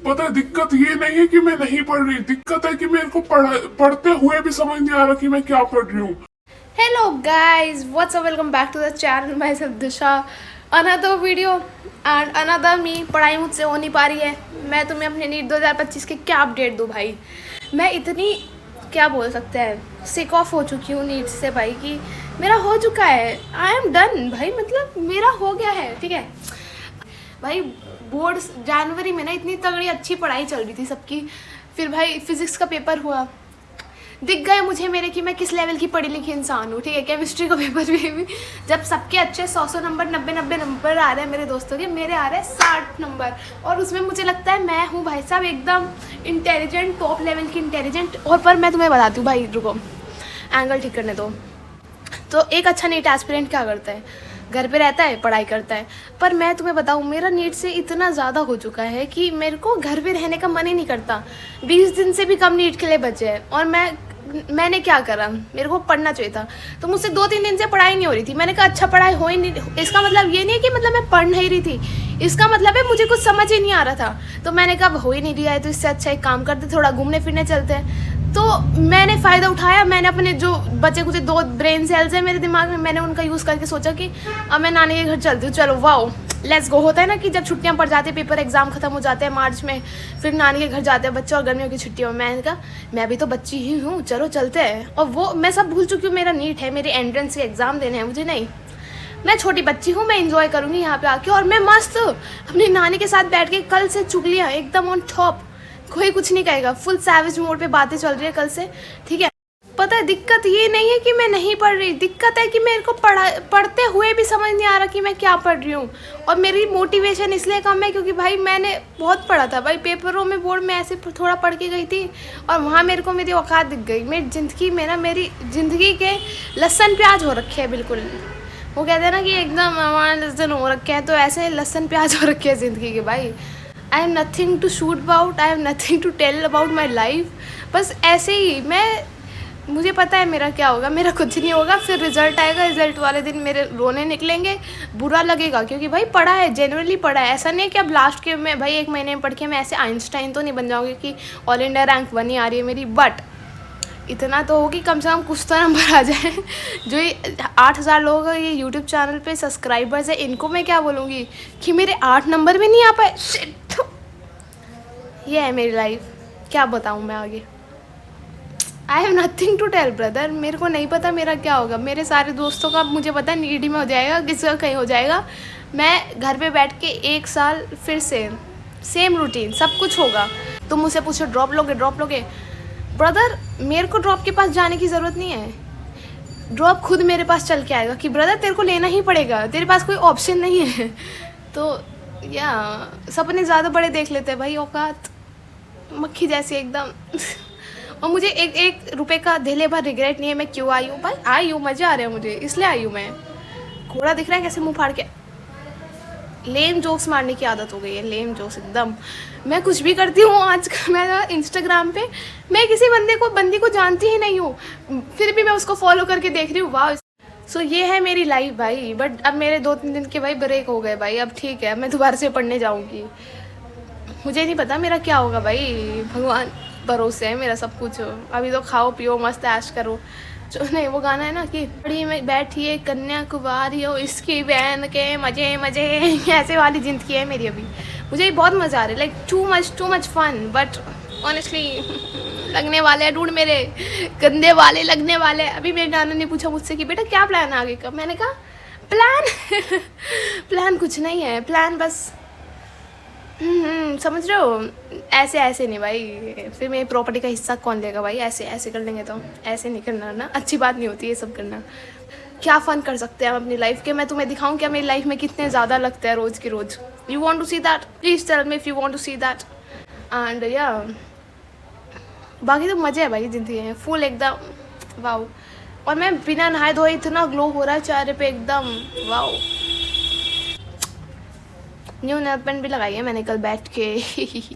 पता है दिक्कत ये नहीं है कि मैं नहीं पढ़ रही, दिक्कत है कि मेरे को पढ़ते हुए भी समझ नहीं आ रहा कि मैं क्या पढ़ रही हूँ। Hello guys, what's up, welcome back to the channel. Myself Disha, another video and another me. पढ़ाई मुझसे हो नहीं पा रही है। मैं तुम्हें अपने नीट 2025 के क्या अपडेट दूँ भाई। मैं इतनी क्या बोल सकते हैं सिक ऑफ हो चुकी हूँ नीट से भाई कि मेरा हो चुका है। आई एम डन भाई, मतलब मेरा हो गया है। ठीक है भाई, बोर्ड्स जनवरी में ना इतनी तगड़ी अच्छी पढ़ाई चल रही थी सबकी। फिर भाई फिजिक्स का पेपर हुआ, दिख गए मुझे मेरे कि मैं किस लेवल की पढ़ी लिखी इंसान हूँ। ठीक है, केमिस्ट्री का पेपर भी जब सबके अच्छे 100 नंबर 90 नंबर आ रहे हैं मेरे दोस्तों के, मेरे आ रहे हैं 60 नंबर। और उसमें मुझे लगता है मैं हूँ भाई साहब एकदम इंटेलिजेंट, टॉप लेवल की इंटेलिजेंट। और पर मैं तुम्हें बताती हूँ भाई, रुको एंगल ठीक करने दो। तो एक अच्छा नीट एस्पिरेंट क्या करता है, घर पे रहता है, पढ़ाई करता है। पर मैं तुम्हें बताऊँ, मेरा नीट से इतना ज़्यादा हो चुका है कि मेरे को घर पे रहने का मन ही नहीं करता। 20 दिन से भी कम नीट के लिए बचे हैं। और मैंने क्या करा, मेरे को पढ़ना चाहिए था, तो मुझसे 2-3 दिन से पढ़ाई नहीं हो रही थी। मैंने कहा अच्छा पढ़ाई हो ही नहीं, इसका मतलब ये नहीं है कि मतलब मैं पढ़ नहीं रही थी, इसका मतलब है मुझे कुछ समझ ही नहीं आ रहा था। तो मैंने कहा हो ही नहीं रहा है तो इससे अच्छा एक काम करते, थोड़ा घूमने फिरने चलते हैं। तो मैंने फ़ायदा उठाया, मैंने अपने जो बचे कुछ 2 ब्रेन सेल्स हैं मेरे दिमाग में, मैंने उनका यूज़ करके सोचा कि अब मैं नानी के घर चलती हूँ। चलो वाओ लेट्स गो। होता है ना कि जब छुट्टियां पड़ जाती है, पेपर एग्जाम खत्म हो जाते हैं मार्च में, फिर नानी के घर जाते हैं बच्चे और गर्मियों की छुट्टियों में। मैंने कहा मैं भी तो बच्ची ही हूँ, चलो चलते हैं। और वो मैं सब भूल चुकी हूँ, मेरा नीट है, मेरे एंट्रेंस के एग्ज़ाम देने हैं मुझे। नहीं, मैं छोटी बच्ची हूँ, मैं इंजॉय करूँगी यहाँ पे आके। और मैं मस्त अपनी नानी के साथ बैठ के कल से चुगलियाँ एकदम ऑन टॉप, कोई कुछ नहीं कहेगा, फुल सैवेज मोड पे बातें चल रही है कल से। ठीक है, पता है दिक्कत ये नहीं है कि मैं नहीं पढ़ रही, दिक्कत है कि मेरे को पढ़ते हुए भी समझ नहीं आ रहा कि मैं क्या पढ़ रही हूँ। और मेरी मोटिवेशन इसलिए कम है क्योंकि भाई मैंने बहुत पढ़ा था भाई, पेपरों में बोर्ड में ऐसे थोड़ा पढ़ के गई थी और वहाँ मेरे को मेरी औकात दिख गई। मेरी ज़िंदगी में ना, मेरी ज़िंदगी के लहसुन प्याज हो रखे हैं बिल्कुल। वो कहते हैं ना कि एकदम हमारा लहसुन हो रखे हैं, तो ऐसे लहसुन प्याज हो रखे हैं ज़िंदगी के भाई। I am nothing to shoot about, I am nothing to tell about my life. बस ऐसे ही मुझे पता है मेरा क्या होगा, मेरा कुछ नहीं होगा। फिर रिजल्ट आएगा, रिजल्ट वाले दिन मेरे रोने निकलेंगे, बुरा लगेगा क्योंकि भाई पढ़ा है, जेनुअनली पढ़ा है। ऐसा नहीं कि अब लास्ट के में भाई 1 महीने में पढ़ के मैं ऐसे आइंस्टाइन तो नहीं बन जाऊँगी कि ऑल इंडिया रैंक 1 ही आ रही है मेरी, बट इतना तो हो कि कम से कम कुछ तो नंबर आ जाए। जो ये 8000 लोग ये यूट्यूब चैनल पे सब्सक्राइबर्स है, इनको मैं क्या बोलूँगी कि मेरे 8 नंबर भी नहीं आ पाए। शिट, ये है मेरी लाइफ, क्या बताऊँ मैं आगे। I have nothing to tell brother, मेरे को नहीं पता मेरा क्या होगा। मेरे सारे दोस्तों का मुझे पता नीडी में हो जाएगा, किसी का कहीं हो जाएगा। मैं घर पे बैठ के 1 साल फिर से सेम रूटीन, सब कुछ होगा। तुम मुझसे पूछो ड्रॉप लोगे, ड्रॉप लोगे, ब्रदर मेरे को ड्रॉप के पास जाने की ज़रूरत नहीं है। ड्रॉप खुद मेरे पास चल के आएगा कि ब्रदर तेरे को लेना ही पड़ेगा, तेरे पास कोई ऑप्शन नहीं है। तो या सपने ज़्यादा बड़े देख लेते हैं भाई, औकात मक्खी जैसी एकदम। और मुझे एक रुपए का दिले भर रिग्रेट नहीं है। मैं क्यों आई हूँ भाई, आई हूँ, मज़े आ रहे हैं मुझे, इसलिए आई हूँ मैं। घोड़ा दिख रहा है कैसे मुंह फाड़ के, लेम जोक्स मारने की आदत हो गई है, लेम जोक्स एकदम। मैं कुछ भी करती हूँ आजकल, मैं इंस्टाग्राम पे मैं किसी बंदी को जानती ही नहीं हूँ, फिर भी मैं उसको फॉलो करके देख रही हूँ, वाह। सो ये है मेरी लाइफ भाई। बट अब मेरे 2-3 दिन के भाई ब्रेक हो गए भाई, अब ठीक है, मैं दोबारा से पढ़ने जाऊँगी। मुझे नहीं पता मेरा क्या होगा भाई, भगवान भरोसे है मेरा सब कुछ। अभी तो खाओ पियो मस्त ऐश करो। जो नहीं, वो गाना है ना कि बड़ी में बैठी कन्याकुमारी हो, इसकी बहन के मजे मजे, ऐसे वाली ज़िंदगी है मेरी अभी। मुझे बहुत मज़ा आ रहा है, like too much fun. But honestly लगने वाले हैं ढूंढ मेरे, गंदे वाले लगने वाले। अभी मेरे नाना ने पूछा मुझसे कि बेटा क्या प्लान है आगे का। मैंने कहा प्लान प्लान कुछ नहीं है, प्लान बस समझ रहे हो, ऐसे ऐसे नहीं भाई। फिर मेरी प्रॉपर्टी का हिस्सा कौन लेगा भाई, ऐसे ऐसे कर लेंगे तो। ऐसे नहीं करना ना, अच्छी बात नहीं होती ये सब करना। क्या फ़न कर सकते हैं हम अपनी लाइफ के, मैं तुम्हें दिखाऊं क्या मेरी लाइफ में कितने ज़्यादा लगते हैं रोज़ की रोज़। You want to see that, please tell me if you want to see that. And या बाकी तो मज़े है भाई ज़िंदगी में फुल एकदम, वाओ। और मैं बिना नहाए धोए इतना ग्लो हो रहा है चेहरे पे एकदम, वाओ। न्यू नेल पेंट भी लगाई है मैंने कल बैठ के।